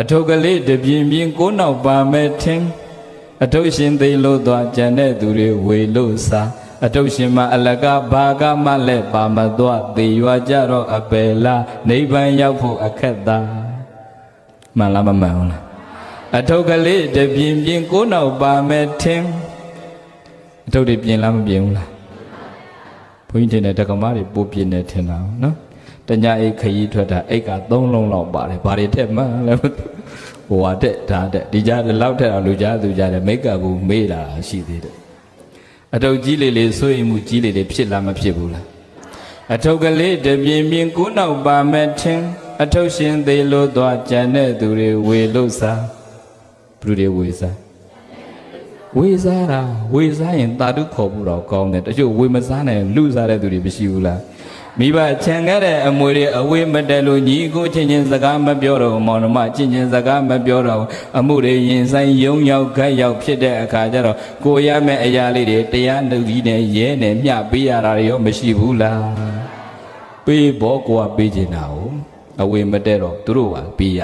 အထုပ်ကလေးတပြင်းပြင်းကိုနောက်ပါမဲ့ထင်အထုပ်ရှင်သိလို့သွားကြံတဲ့သူတွေဝေလို့စားအထုပ်ရှင်မအလကားဘာကမှလည်းပါမသွားသေရွာကြတော့အပယ်လားနိဗ္ဗာန်ရောက်ဖို့အခက်သားမှန်လားမမှန်ဘူးလားအထုပ်ကလေးတပြင်းပြင်းကိုနောက်ပါမဲ့ထင်အထုပ်တွေပြင်လားမပြင်ဘူးလားဘုန်းကြီးတင်တဲ့တက္ကမတွေပို့ပြင်နေထင်တာနော်တညအိတ်ခရီးထွက်တာအိတ်က3လုံးလောက်ပါတယ်ဘာတွေထက်မှလဲဟိုဟာတက်ဒါတက်ဒီကြားလောက်ထက်အောင်လူကြားသူကြားတယ်မိတ်ကဘူးမေးတာရှိသေးတယ်အထုပ်ကြီးလေးလေးဆိုရင်မှုကြီးလေးတွေဖြစ်လားမဖြစ်ဘူးလားအထုပ်ကလေးတပြင်းပြင်းကိုနောက်ပါမဲ့ထင်အထုပ်ရှင်သေးလို့သွားကြံတဲ့သူတွေဝေလို့စားဘုရားဝေစားဝေစားတာဝေစားရင်တာတုခေါ်ဖို့တော့ကောင်းတယ်တချို့ဝေမစားနိုင်လူစားတဲ့သူတွေမရှိဘူးလားမိဘချန်ခဲ့တဲ့အမွေတွေအဝေးမတက်လို့ညီကိုချင်းချင်းစကားမပြောတော့မောင်နှမချင်းချင်းစကားမပြောတော့အမှုတွေရင်ဆိုင်ယုံရောက်ခက်ရောက်ဖြစ်တဲ့အခါကျတော့ကိုရမယ့်အရာလေးတွေတရားနှုတ်ကြီးနဲ့ရဲနဲ့မျှပေးရတာရောမရှိဘူးလားပေးဖို့ကိုကပေးချင်တာကိုအဝေးမတက်တော့သူတို့ကပေးရ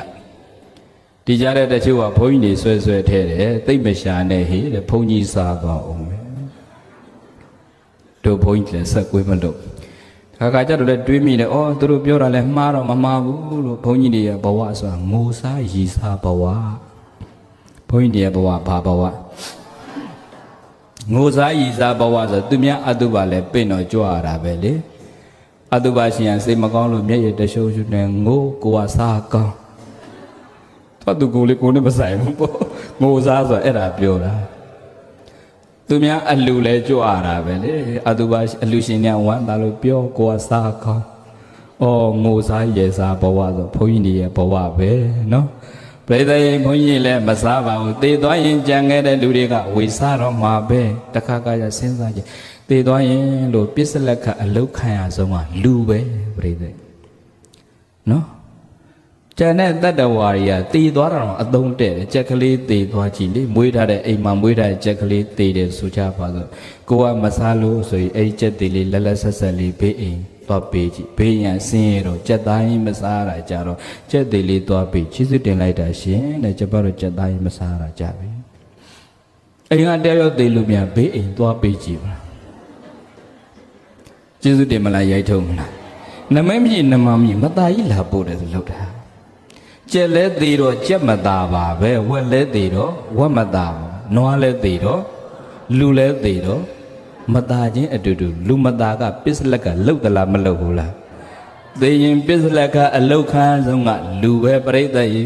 ဒီကြတဲ့တချို့ကဘုန်းကြီးတွေဆွဲထဲတယ်သိမ့်မရှာနဲ့ဟေးတဲ့ဘုန်းကြီးစားသွားအောင်မယ်တို့ဘုန်းကြီးလည်းဆက်ကွေးမလို့ခါကြတော့လည်းတွေးမိတယ်။သူတို့ပြောတာလည်းမှားတော့မမှားဘူးလို့ဘုန်းကြီးတွေရဲ့ဘဝဆိုတာငိုစားရည်စားဘဝဘုန်းကြီးတွေရဲ့ဘဝဘာဘဝငိုစားရည်စားဘဝဆိုသူများအတုပါလည်းပြင့်တော့ကြွရတာပဲလေအတုပါရှင်ကစိတ်မကောင်းလို့မျက်ရည်တရှုံရှုံနဲ့ငိုကိုကစားကောင်းတော့သူကိုလေကိုနဲ့မဆိုင်ဘူးပေါ့ငိုစားဆိုအဲ့ဒါပြောတာသူများအလူလဲကြွရတာပဲလေအတုပါအလူရှင်များဝမ်းသာလို့ပြောကိုကစားကောင်းငိုစားရေစားဘဝဆိုဘုန်းကြီးတွေရဲ့ဘဝပဲနော်ပြိဿရင်ဘုန်းကြီးလည်းမစားပါဘူးသေသွားရင်ကြံခဲ့တဲ့လူတွေကဝေစားတော့မှာပဲတခါကရစဉ်းစားကြည့်သေသွားရင်လို့ပစ္စလက်ခအလုတ်ခံရဆုံးကလူပဲပြိဿနော်ကျန်တဲ့တတ္တဝါတွေကတည်သွားတာတော့အသုံးတဲ့ကြက်ကလေးတည်သွားကြည့်လေမွေးထားတဲ့အိမ်မှာမွေးထားတဲ့ကြက်ကလေးတည်တယ်ဆိုကြပါဆိုကိုကမစားလို့ဆိုရင်အဲ့ဒီကြက်တည်လေးလက်လက်ဆက်ဆက်လေးဘေးအိမ်သွားပေးကြည့်ဘေးရန်ဆင်းရတော့ကြက်သားရင်မစားတာကြတော့ကြက်တည်လေးသွားပေးချစ်စစ်တင်လိုက်တာရှင်တဲ့ကျပတ်တော့ကြက်သားရင်မစားတာကြပြီအိမ်ကတယောက်တည်လို့မြန်ဘေးအိမ်သွားပေးကြည့်ပါချစ်စစ်တင်မလားရိုက်ထုံးမလားနမမြည်နမမြည်မသားကြီးလာပို့တယ်ဆိုလို့တာကျက်လဲသေးတော့ကျက်မသာပါပဲဝက်လဲသေးတော့ဝက်မသာပါနွားလဲသေးတော့လူလဲသေးတော့မသာချင်းအတူတူလူမသာကပစ္စလက်ကလှုပ်သလားမလှုပ်ဘူးလားသေရင်ပစ္စလက်ကအလုတ်ခန်းဆုံးကလူပဲပြိဿရေ